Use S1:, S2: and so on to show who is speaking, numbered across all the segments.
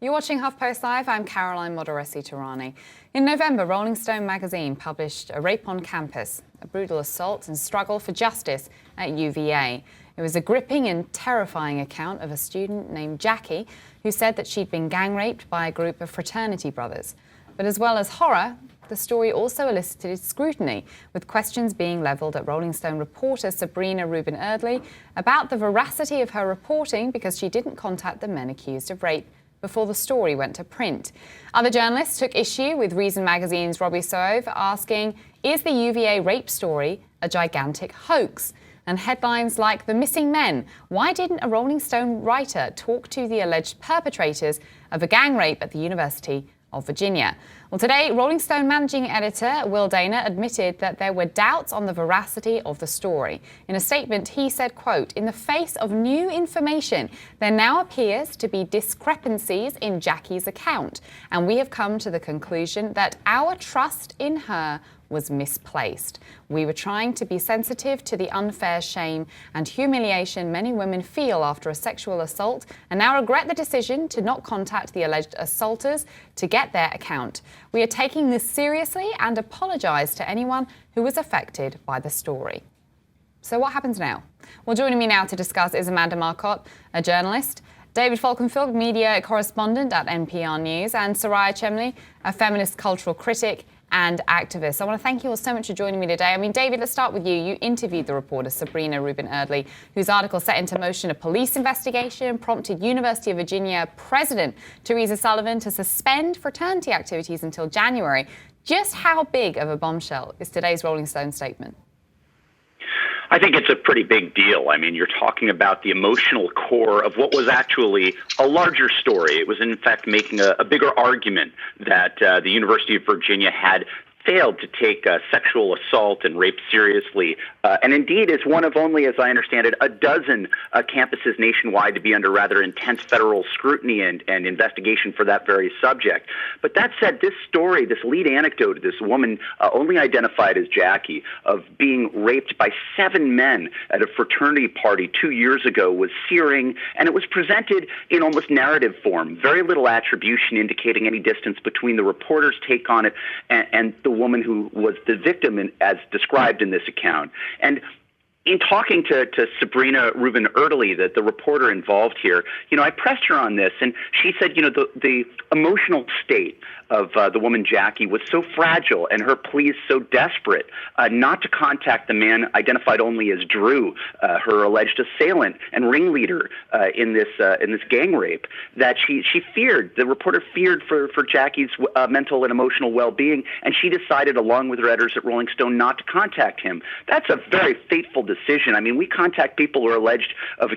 S1: You're watching HuffPost Live. I'm Caroline Modaresi-Tarani. In November, Rolling Stone magazine published A Rape on Campus, a brutal assault and struggle for justice at UVA. It was a gripping and terrifying account of a student named Jackie who said that she'd been gang raped by a group of fraternity brothers. But as well as horror, the story also elicited scrutiny, with questions being levelled at Rolling Stone reporter Sabrina Rubin-Erdely about the veracity of her reporting because she didn't contact the men accused of rape before the story went to print. Other journalists took issue with Reason Magazine's Robbie Soave, asking, is the UVA rape story a gigantic hoax? And headlines like The Missing Men. Why didn't a Rolling Stone writer talk to the alleged perpetrators of a gang rape at the University of Virginia? Well, today, Rolling Stone managing editor Will Dana admitted that there were doubts on the veracity of the story. In a statement, he said, quote, in the face of new information, there now appears to be discrepancies in Jackie's account, and we have come to the conclusion that our trust in her was misplaced. We were trying to be sensitive to the unfair shame and humiliation many women feel after a sexual assault and now regret the decision to not contact the alleged assaulters to get their account. We are taking this seriously and apologise to anyone who was affected by the story. So what happens now? Well, joining me now to discuss is Amanda Marcotte, a journalist, David Falkenfeld, media correspondent at NPR News, and Soraya Chemley, a feminist cultural critic and activist. I want to thank you all so much for joining me today. I mean, David, let's start with you. You interviewed the reporter Sabrina Rubin-Erdely, whose article set into motion a police investigation, prompted University of Virginia President Teresa Sullivan to suspend fraternity activities until January. Just how big of a bombshell is today's Rolling Stone statement?
S2: I think it's a pretty big deal. I mean, you're talking about the emotional core of what was actually a larger story. It was, in fact, making a bigger argument that the University of Virginia had failed to take sexual assault and rape seriously, and indeed is one of only, as I understand it, a dozen campuses nationwide to be under rather intense federal scrutiny and investigation for that very subject. But that said, this story, this lead anecdote of this woman only identified as Jackie, of being raped by 7 men at a fraternity party 2 years ago, was searing, and it was presented in almost narrative form. Very little attribution indicating any distance between the reporter's take on it and the woman who was the victim as described in this account. And in talking to Sabrina Rubin-Erdely, the reporter involved here, I pressed her on this, and she said, the emotional state of the woman Jackie was so fragile and her pleas so desperate not to contact the man identified only as Drew, her alleged assailant and ringleader in this gang rape, that she feared, the reporter feared for Jackie's mental and emotional well-being, and she decided, along with her editors at Rolling Stone, not to contact him. That's a very fateful decision. I mean, we contact people who are alleged of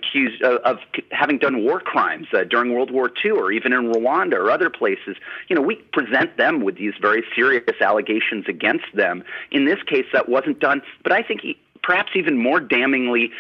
S2: having done war crimes during World War II, or even in Rwanda or other places. We present them with these very serious allegations against them. In this case, that wasn't done. But I think perhaps even more damningly,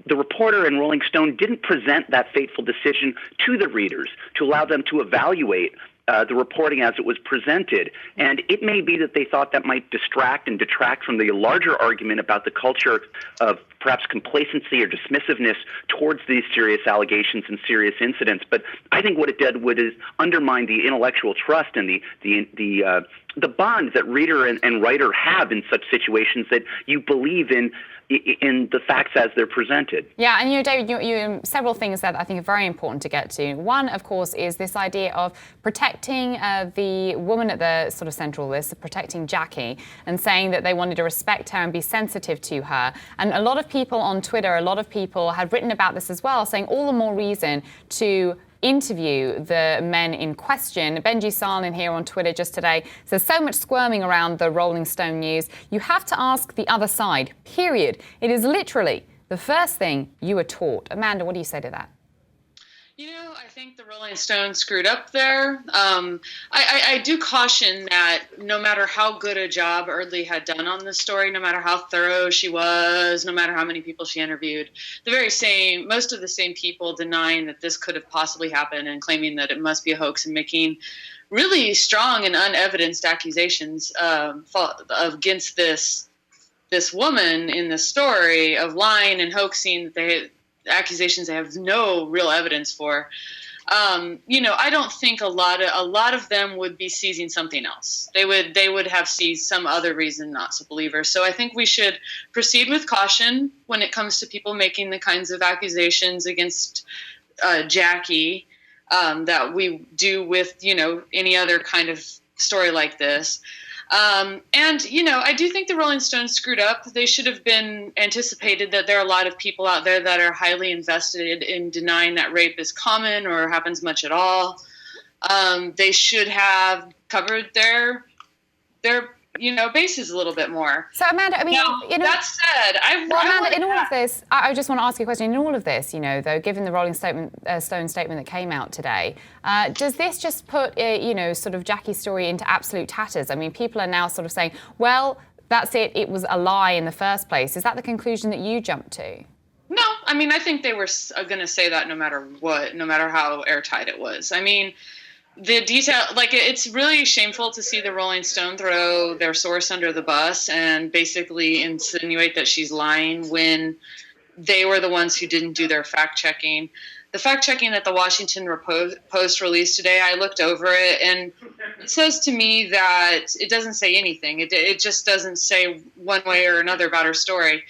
S2: the reporter and Rolling Stone didn't present that fateful decision to the readers to allow them to evaluate the reporting as it was presented. And it may be that they thought that might distract and detract from the larger argument about the culture of perhaps complacency or dismissiveness towards these serious allegations and serious incidents. But I think what it did was undermine the intellectual trust and the bond that reader and writer have in such situations, that you believe in the facts as they're presented.
S1: Yeah, and David, you several things that I think are very important to get to. One, of course, is this idea of protecting the woman at the sort of central list, protecting Jackie, and saying that they wanted to respect her and be sensitive to her. And a lot of people on Twitter, a lot of people have written about this as well, saying all the more reason to interview the men in question. Benji Salin here on Twitter just today says, so much squirming around the Rolling Stone news. You have to ask the other side, period. It is literally the first thing you were taught. Amanda, what do you say to that?
S3: I think the Rolling Stones screwed up there. I do caution that no matter how good a job Erdely had done on this story, no matter how thorough she was, no matter how many people she interviewed, most of the same people denying that this could have possibly happened and claiming that it must be a hoax and making really strong and unevidenced accusations against this woman in the story of lying and hoaxing. Accusations they have no real evidence for. I don't think a lot of them would be seizing something else. They would have seized some other reason not to believe her. So I think we should proceed with caution when it comes to people making the kinds of accusations against Jackie that we do with any other kind of story like this. I do think the Rolling Stones screwed up. They should have been anticipated that there are a lot of people out there that are highly invested in denying that rape is common or happens much at all. They should have covered their bases a little bit more.
S1: So Amanda,
S3: that said,
S1: in all of this, I just want to ask you a question. In all of this, though, given the Rolling Stone statement that came out today, does this just put, sort of Jackie's story into absolute tatters? I mean, people are now sort of saying, well, that's it. It was a lie in the first place. Is that the conclusion that you jumped to?
S3: No, I think they were going to say that no matter what, no matter how airtight it was. The detail, it's really shameful to see the Rolling Stone throw their source under the bus and basically insinuate that she's lying when they were the ones who didn't do their fact-checking. The fact-checking that the Washington Post released today, I looked over it, and it says to me that it doesn't say anything. It just doesn't say one way or another about her story.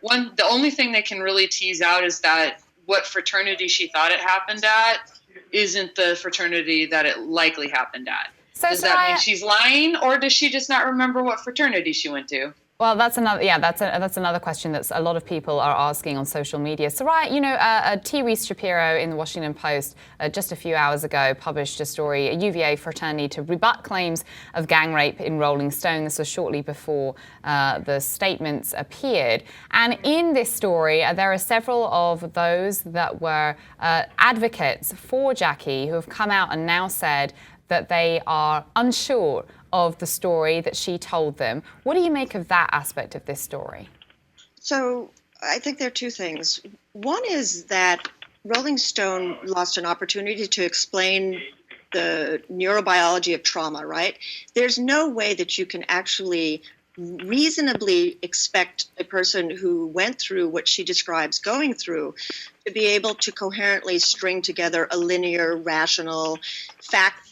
S3: The only thing they can really tease out is that what fraternity she thought it happened at isn't the fraternity that it likely happened at.
S1: So
S3: does that mean she's lying, or does she just not remember what fraternity she went to?
S1: Well, that's another question that a lot of people are asking on social media. Soraya, T. Reese Shapiro in the Washington Post just a few hours ago published a story, a UVA fraternity to rebut claims of gang rape in Rolling Stone. This was shortly before the statements appeared. And in this story, there are several of those that were advocates for Jackie who have come out and now said that they are unsure of the story that she told them. What do you make of that aspect of this story?
S4: So I think there are two things. One is that Rolling Stone lost an opportunity to explain the neurobiology of trauma, right? There's no way that you can actually reasonably expect a person who went through what she describes going through to be able to coherently string together a linear, rational fact,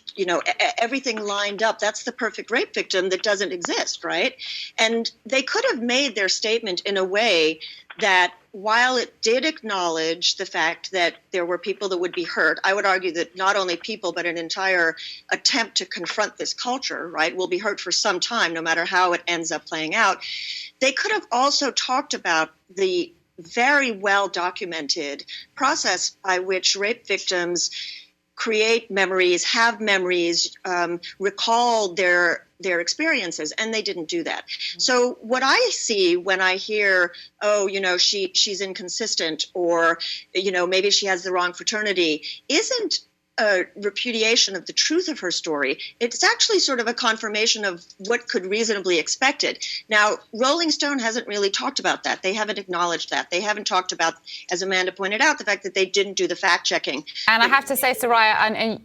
S4: everything lined up. That's the perfect rape victim that doesn't exist, right? And they could have made their statement in a way that while it did acknowledge the fact that there were people that would be hurt, I would argue that not only people, but an entire attempt to confront this culture, right, will be hurt for some time, no matter how it ends up playing out. They could have also talked about the very well documented process by which rape victims create memories, have memories, recall their experiences, and they didn't do that. So what I see when I hear, she's inconsistent, or maybe she has the wrong fraternity, isn't a repudiation of the truth of her story. It's actually sort of a confirmation of what could reasonably expected. Now, Rolling Stone hasn't really talked about that. They haven't acknowledged that. They haven't talked about, as Amanda pointed out, the fact that they didn't do the fact-checking.
S1: And I have to say, Soraya,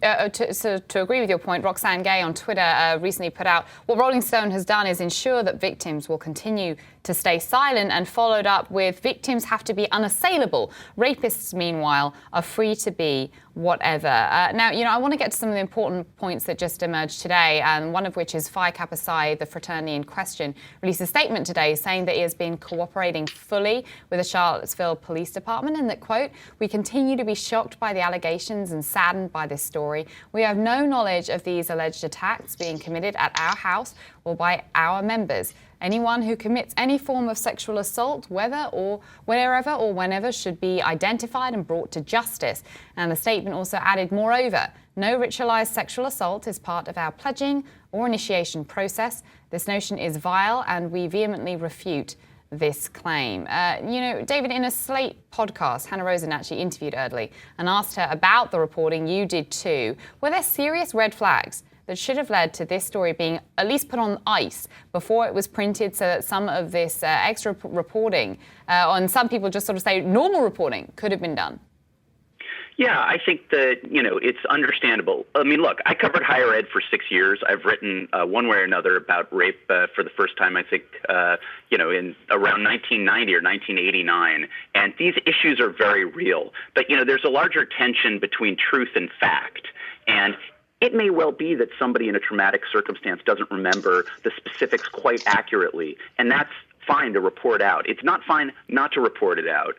S1: to agree with your point, Roxane Gay on Twitter recently put out, what Rolling Stone has done is ensure that victims will continue to stay silent, and followed up with, victims have to be unassailable. Rapists, meanwhile, are free to be whatever. Now, I want to get to some of the important points that just emerged today, and one of which is Phi Kappa Psi, the fraternity in question, released a statement today saying that it has been cooperating fully with the Charlottesville Police Department, and that, quote, we continue to be shocked by the allegations and saddened by this story. We have no knowledge of these alleged attacks being committed at our house or by our members. Anyone who commits any form of sexual assault, whether or wherever or whenever, should be identified and brought to justice. And the statement also added, moreover, no ritualized sexual assault is part of our pledging or initiation process. This notion is vile, and we vehemently refute this claim. David, in a Slate podcast, Hannah Rosen actually interviewed Erdely and asked her about the reporting. You did too. Were there serious red flags that should have led to this story being at least put on ice before it was printed, so that some of this extra reporting, and some people just sort of say normal reporting, could have been done?
S2: Yeah, I think that, it's understandable. I mean, look, I covered higher ed for 6 years. I've written one way or another about rape for the first time, I think, in around 1990 or 1989. And these issues are very real. But, there's a larger tension between truth and fact. And it may well be that somebody in a traumatic circumstance doesn't remember the specifics quite accurately. And that's fine to report out. It's not fine not to report it out.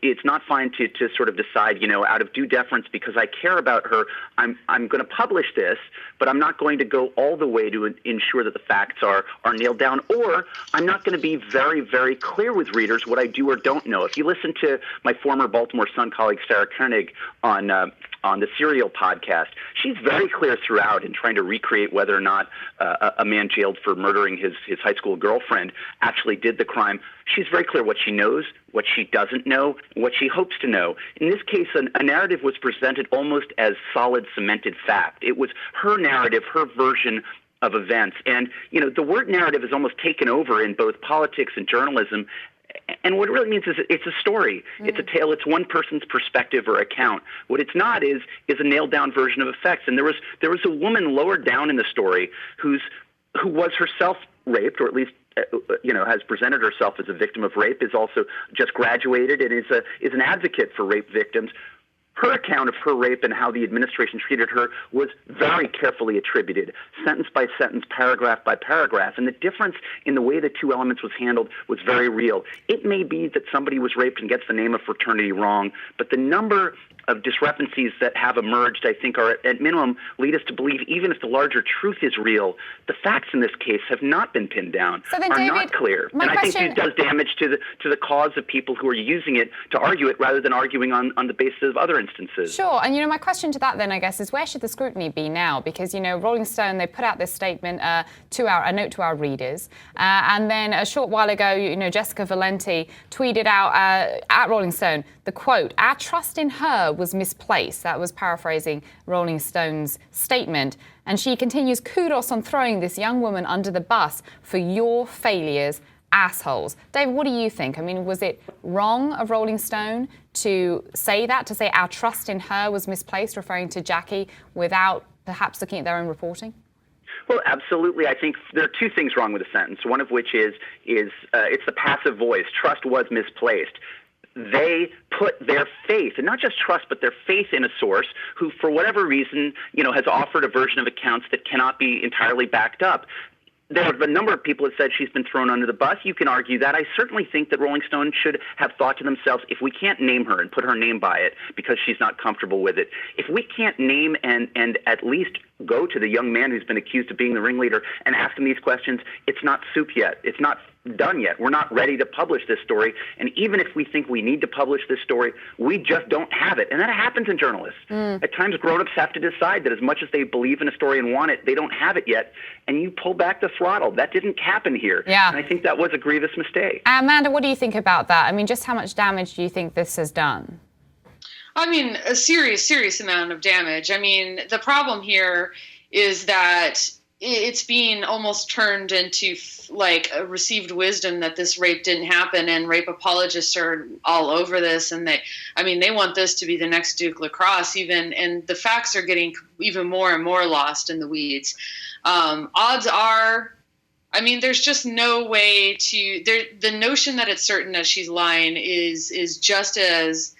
S2: It's not fine to sort of decide, out of due deference, because I care about her, I'm going to publish this, but I'm not going to go all the way to ensure that the facts are nailed down, or I'm not going to be very, very clear with readers what I do or don't know. If you listen to my former Baltimore Sun colleague Sarah Koenig on the Serial podcast, she's very clear throughout in trying to recreate whether or not a man jailed for murdering his high school girlfriend actually did the crime. She's very clear what she knows, what she doesn't know, what she hopes to know. In this case, a narrative was presented almost as solid, cemented fact. It was her narrative, her version of events. And, the word narrative is almost taken over in both politics and journalism. And what it really means is it's a story. It's a tale. It's one person's perspective or account. What it's not is a nailed down version of effects. And there was a woman lower down in the story who was herself raped, or at least has presented herself as a victim of rape, is also just graduated and is an advocate for rape victims. Her account of her rape and how the administration treated her was very carefully attributed, sentence by sentence, paragraph by paragraph. And the difference in the way the two elements was handled was very real. It may be that somebody was raped and gets the name of fraternity wrong, but the number of discrepancies that have emerged, I think, are at minimum lead us to believe, even if the larger truth is real, the facts in this case have not been pinned down,
S1: so then,
S2: are
S1: David,
S2: not clear. And I think it does damage to the cause of people who are using it to argue it rather than arguing on the basis of other instances.
S1: Sure, and my question to that then, I guess, is where should the scrutiny be now? Because, Rolling Stone, they put out this statement, a note to our readers, and then a short while ago, Jessica Valenti tweeted out at Rolling Stone, the quote, "Our trust in her was misplaced." That was paraphrasing Rolling Stone's statement. And she continues, "Kudos on throwing this young woman under the bus for your failures, assholes." Dave, what do you think? I mean, was it wrong of Rolling Stone to say that, to say our trust in her was misplaced, referring to Jackie, without perhaps looking at their own reporting?
S2: Well, absolutely. I think there are two things wrong with the sentence, one of which is it's the passive voice. Trust was misplaced. They put their faith, and not just trust, but their faith in a source who, for whatever reason, has offered a version of accounts that cannot be entirely backed up. There have been a number of people that said she's been thrown under the bus. You can argue that. I certainly think that Rolling Stone should have thought to themselves, if we can't name her and put her name by it because she's not comfortable with it, if we can't name and at least go to the young man who's been accused of being the ringleader and ask him these questions, it's not soup yet. It's not done yet. We're not ready to publish this story. And even if we think we need to publish this story, we just don't have it. And that happens in journalists. At times, grown-ups have to decide that as much as they believe in a story and want it, they don't have it yet. And you pull back the throttle. That didn't happen here.
S1: Yeah.
S2: And I think that was a grievous mistake.
S1: Amanda, what do you think about that? I mean, just how much damage do you think this has done?
S3: I mean, a serious amount of damage. I mean, the problem here is that it's being almost turned into like a received wisdom that this rape didn't happen, and rape apologists are all over this, and they want this to be the next Duke Lacrosse even, and the facts are getting even more and more lost in the weeds. Odds are, I mean, there's just no way to, the notion that it's certain that she's lying is just as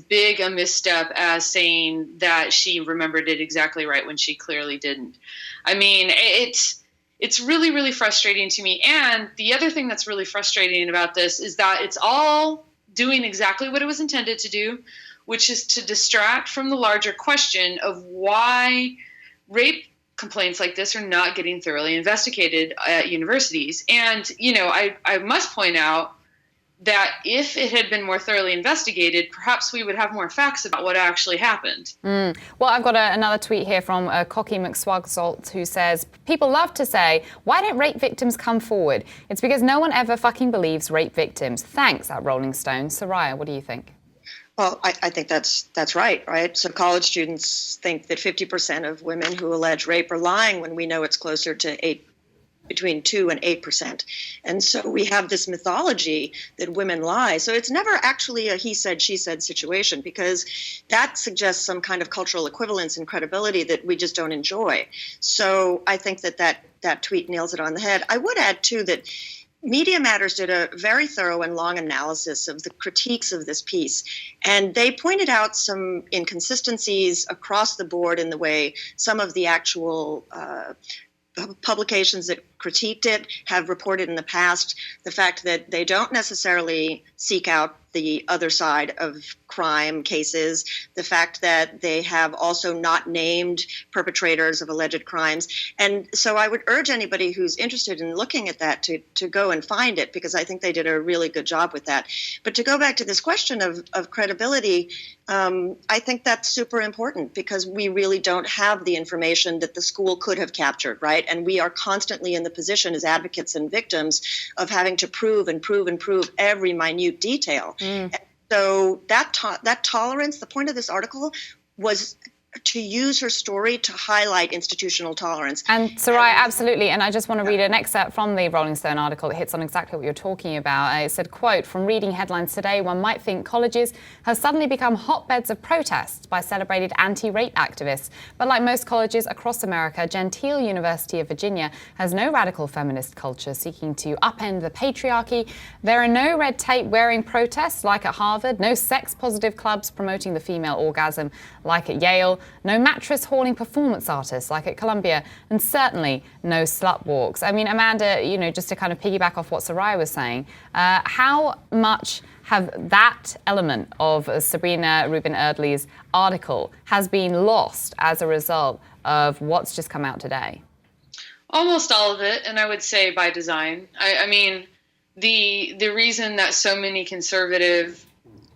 S3: big a misstep as saying that she remembered it exactly right when she clearly didn't. I mean, it's really, really frustrating to me. And the other thing that's really frustrating about this is that it's all doing exactly what it was intended to do, which is to distract from the larger question of why rape complaints like this are not getting thoroughly investigated at universities. And, I must point out that if it had been more thoroughly investigated, perhaps we would have more facts about what actually happened.
S1: Well, I've got another tweet here from Cocky McSwugzolt, who says, people love to say, why don't rape victims come forward? It's because no one ever fucking believes rape victims. Thanks, at Rolling Stone. Soraya, what do you think?
S4: Well, I think that's right? So college students think that 50% of women who allege rape are lying when we know it's closer to between 2 and 8%. And so we have this mythology that women lie. So it's never actually a he said, she said situation, because that suggests some kind of cultural equivalence and credibility that we just don't enjoy. So I think that tweet nails it on the head. I would add, too, that Media Matters did a very thorough and long analysis of the critiques of this piece, and they pointed out some inconsistencies across the board in the way some of the actual publications that critiqued it have reported in the past, the fact that they don't necessarily seek out the other side of crime cases, the fact that they have also not named perpetrators of alleged crimes. And so I would urge anybody who's interested in looking at that to go and find it, because I think they did a really good job with that. But to go back to this question of credibility, I think that's super important, because we really don't have the information that the school could have captured, right? And we are constantly in the position as advocates and victims of having to prove and prove and prove every minute detail. And so that tolerance, the point of this article was to use her story to highlight institutional tolerance.
S1: And Soraya, absolutely. And I just want to read an excerpt from the Rolling Stone article that hits on exactly what you're talking about. It said, quote, "From reading headlines today, one might think colleges have suddenly become hotbeds of protests by celebrated anti-rape activists. But like most colleges across America, Gentile University of Virginia has no radical feminist culture seeking to upend the patriarchy. There are no red tape wearing protests like at Harvard, no sex positive clubs promoting the female orgasm like at Yale, no mattress hauling performance artists like at Columbia, and certainly no slut walks." I mean, Amanda, just to kind of piggyback off what Soraya was saying, how much have that element of Sabrina Rubin-Erdely's article has been lost as a result of what's just come out today?
S3: Almost all of it, and I would say by design. I mean, the reason that so many conservative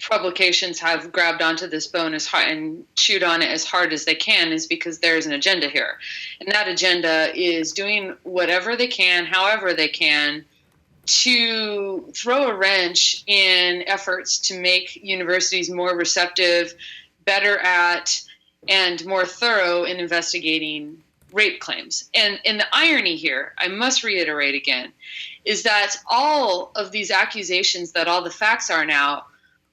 S3: publications have grabbed onto this bone as hard and chewed on it as hard as they can is because there's an agenda here. And that agenda is doing whatever they can, however they can, to throw a wrench in efforts to make universities more receptive, better at, and more thorough in investigating rape claims. And the irony here, I must reiterate again, is that all of these accusations that all the facts are now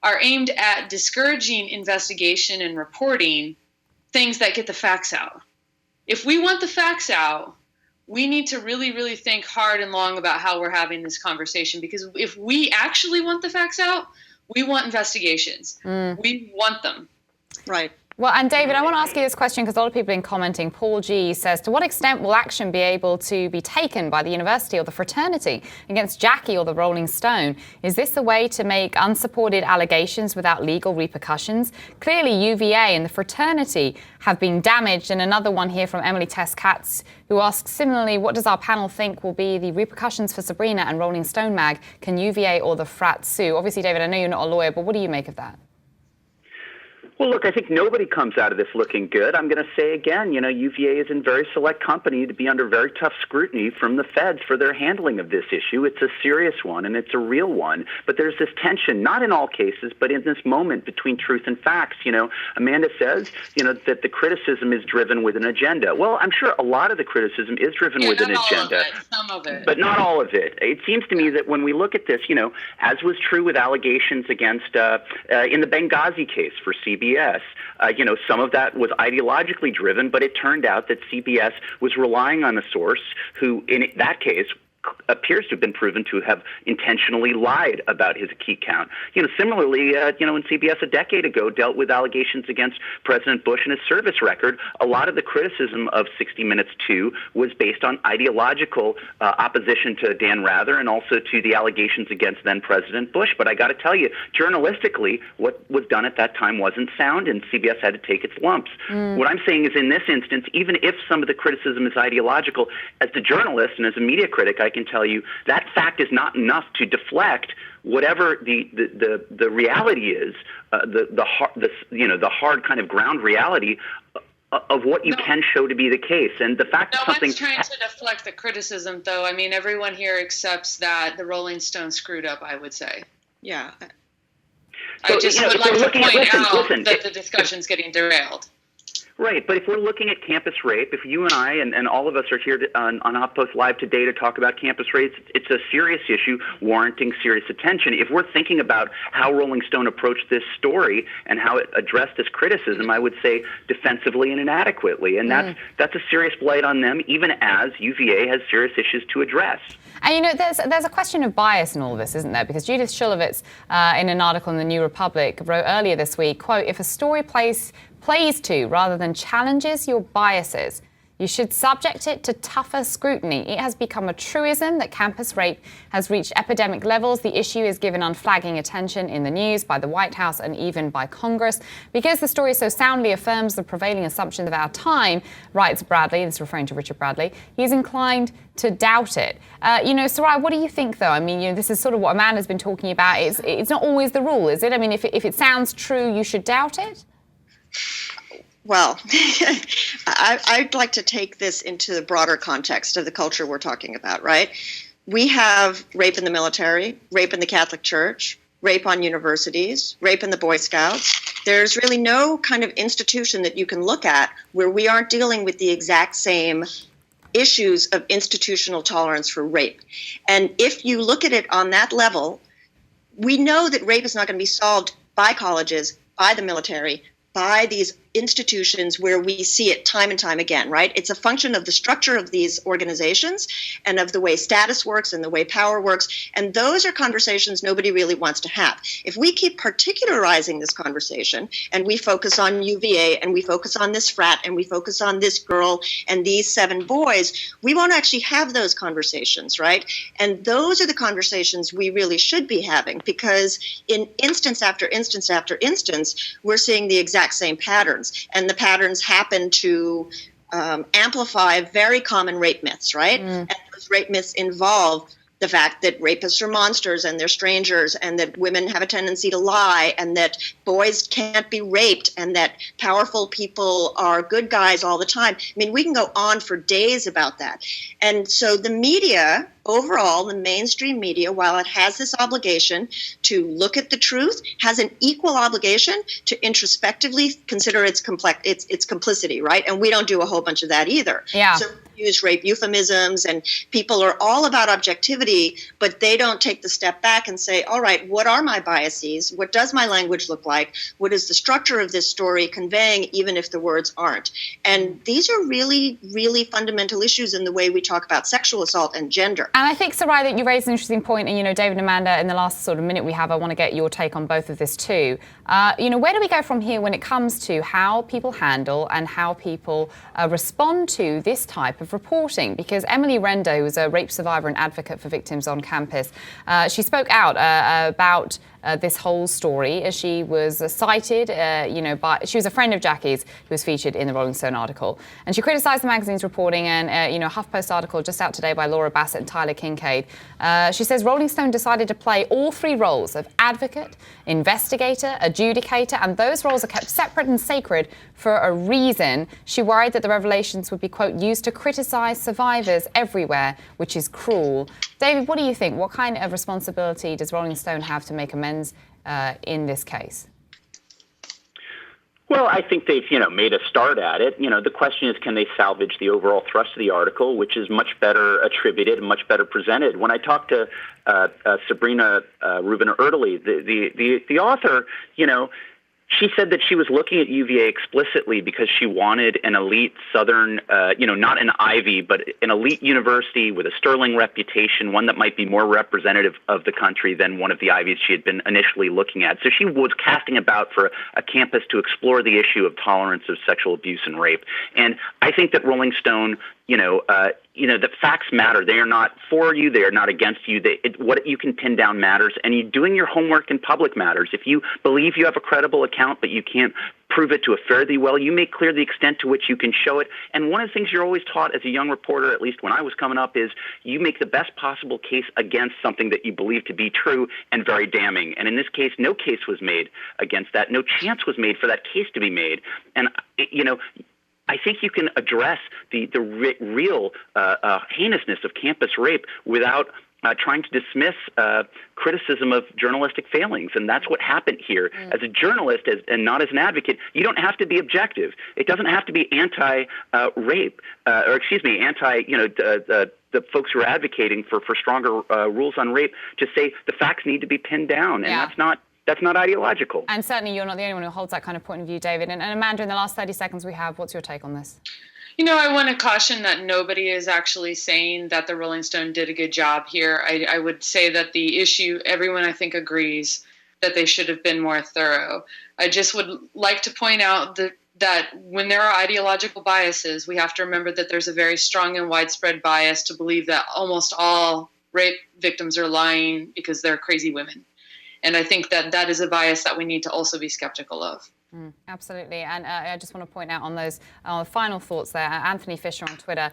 S3: are aimed at discouraging investigation and reporting things that get the facts out. If we want the facts out, we need to really, really think hard and long about how we're having this conversation, because if we actually want the facts out, we want investigations. We want them.
S4: Right.
S1: Well, and David, I want to ask you this question because a lot of people have been commenting. Paul G says, to what extent will action be able to be taken by the university or the fraternity against Jackie or the Rolling Stone? Is this the way to make unsupported allegations without legal repercussions? Clearly, UVA and the fraternity have been damaged. And another one here from Emily Tess-Katz, who asks, similarly, what does our panel think will be the repercussions for Sabrina and Rolling Stone mag? Can UVA or the frat sue? Obviously, David, I know you're not a lawyer, but what do you make of that?
S2: Well, look, I think nobody comes out of this looking good. I'm going to say again, UVA is in very select company to be under very tough scrutiny from the feds for their handling of this issue. It's a serious one, and it's a real one. But there's this tension, not in all cases, but in this moment between truth and facts. Amanda says, that the criticism is driven with an agenda. Well, I'm sure a lot of the criticism is driven with an agenda.
S3: Some of it.
S2: But not all of it. It seems to me that when we look at this, as was true with allegations against, in the Benghazi case for CBS, some of that was ideologically driven, but it turned out that CBS was relying on a source who, in that case, appears to have been proven to have intentionally lied about his key count. Similarly, when CBS a decade ago dealt with allegations against President Bush and his service record, a lot of the criticism of 60 Minutes 2 was based on ideological opposition to Dan Rather and also to the allegations against then President Bush. But I got to tell you, journalistically, what was done at that time wasn't sound, and CBS had to take its lumps. What I'm saying is, in this instance, even if some of the criticism is ideological, as a journalist and as a media critic, I can tell you that fact is not enough to deflect whatever the reality is, the hard kind of ground reality of what you can show to be the case. And the fact that something...
S3: No one's trying to deflect the criticism, though. I mean, everyone here accepts that the Rolling Stones screwed up, I would say.
S4: Yeah.
S3: I just would like to point out that the discussion's getting derailed.
S2: Right, but if we're looking at campus rape, if you and I and all of us are here on HuffPost Live today to talk about campus rape, it's a serious issue warranting serious attention. If we're thinking about how Rolling Stone approached this story and how it addressed this criticism, I would say defensively and inadequately, and that's a serious blight on them, even as UVA has serious issues to address.
S1: And there's a question of bias in all of this, isn't there? Because Judith Shulevitz, in an article in the New Republic, wrote earlier this week, quote, "If a story plays to rather than challenges your biases, you should subject it to tougher scrutiny. It has become a truism that campus rape has reached epidemic levels. The issue is given unflagging attention in the news, by the White House, and even by Congress. Because the story so soundly affirms the prevailing assumptions of our time," writes Bradley, this is referring to Richard Bradley, "he's inclined to doubt it." Soraya, what do you think, though? I mean, this is sort of what Amanda's been talking about. It's not always the rule, is it? I mean, if it sounds true, you should doubt it?
S4: Well, I'd like to take this into the broader context of the culture we're talking about, right? We have rape in the military, rape in the Catholic Church, rape on universities, rape in the Boy Scouts. There's really no kind of institution that you can look at where we aren't dealing with the exact same issues of institutional tolerance for rape. And if you look at it on that level, we know that rape is not going to be solved by colleges, by the military, by these institutions where we see it time and time again, right? It's a function of the structure of these organizations and of the way status works and the way power works. And those are conversations nobody really wants to have. If we keep particularizing this conversation and we focus on UVA and we focus on this frat and we focus on this girl and these 7 boys, we won't actually have those conversations, right? And those are the conversations we really should be having, because in instance after instance after instance, we're seeing the exact same patterns. And the patterns happen to amplify very common rape myths, right? And those rape myths involve the fact that rapists are monsters and they're strangers, and that women have a tendency to lie, and that boys can't be raped, and that powerful people are good guys all the time. I mean, we can go on for days about that. And so the media, overall, the mainstream media, while it has this obligation to look at the truth, has an equal obligation to introspectively consider its complicity, right? And we don't do a whole bunch of that either.
S1: Yeah.
S4: So we use rape euphemisms, and people are all about objectivity, but they don't take the step back and say, all right, what are my biases? What does my language look like? What is the structure of this story conveying, even if the words aren't? And these are really, really fundamental issues in the way we talk about sexual assault and gender.
S1: And I think, Soraya, that you raised an interesting point, and, David and Amanda, in the last sort of minute we have, I want to get your take on both of this too. Where do we go from here when it comes to how people handle and how people respond to this type of reporting? Because Emily Rendo, who's a rape survivor and advocate for victims on campus, she spoke out about this whole story as she was cited, she was a friend of Jackie's who was featured in the Rolling Stone article. And she criticised the magazine's reporting, and, a HuffPost article just out today by Laura Bassett and Tyler Kincaid. She says Rolling Stone decided to play all 3 roles of advocate, investigator, adjudicator, and those roles are kept separate and sacred for a reason. She worried that the revelations would be, quote, used to criticise survivors everywhere, which is cruel. David, what do you think? What kind of responsibility does Rolling Stone have to make amends in this case?
S2: Well, I think they've, made a start at it. The question is, can they salvage the overall thrust of the article, which is much better attributed and much better presented? When I talked to Sabrina Rubin Erdely, the author, she said that she was looking at UVA explicitly because she wanted an elite Southern, not an Ivy, but an elite university with a sterling reputation, one that might be more representative of the country than one of the Ivies she had been initially looking at. So she was casting about for a campus to explore the issue of tolerance of sexual abuse and rape. And I think that Rolling Stone, the facts matter. They are not for you. They are not against you. What you can pin down matters, and you doing your homework in public matters. If you believe you have a credible account, but you can't prove it to a fairly well, you make clear the extent to which you can show it. And one of the things you're always taught as a young reporter, at least when I was coming up, is you make the best possible case against something that you believe to be true and very damning. And in this case, no case was made against that. No chance was made for that case to be made. And, I think you can address the real heinousness of campus rape without trying to dismiss criticism of journalistic failings. And that's what happened here. As a journalist and not as an advocate, you don't have to be objective. It doesn't have to be anti-rape, the folks who are advocating for stronger rules on rape to say the facts need to be pinned down. And that's not ideological.
S1: And certainly you're not the only one who holds that kind of point of view, David. And Amanda, in the last 30 seconds we have, what's your take on this?
S3: I want to caution that nobody is actually saying that the Rolling Stone did a good job here. I would say that the issue, everyone I think agrees that they should have been more thorough. I just would like to point out that when there are ideological biases, we have to remember that there's a very strong and widespread bias to believe that almost all rape victims are lying because they're crazy women. And I think that is a bias that we need to also be skeptical of.
S1: Absolutely. And I just want to point out on those final thoughts there, Anthony Fisher on Twitter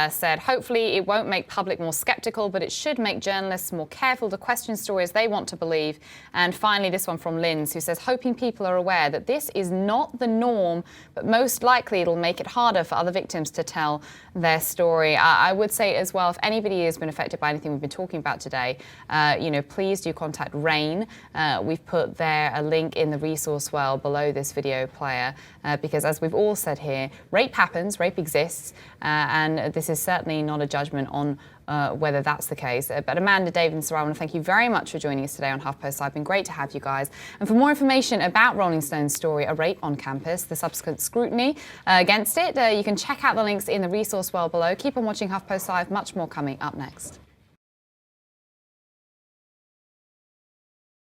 S1: said, hopefully it won't make public more skeptical, but it should make journalists more careful to question stories they want to believe. And finally, this one from Linz, who says, hoping people are aware that this is not the norm, but most likely it'll make it harder for other victims to tell their story. I would say as well, if anybody has been affected by anything we've been talking about today, please do contact RAIN. We've put there a link in the resource well below this video player, because as we've all said here, rape happens, rape exists, and this is certainly not a judgment on whether that's the case. But Amanda, David and Sarah, I want to thank you very much for joining us today on HuffPost Live. It's been great to have you guys. And for more information about Rolling Stone's story, A Rape on Campus, the subsequent scrutiny against it, you can check out the links in the resource well below. Keep on watching HuffPost Live, much more coming up next.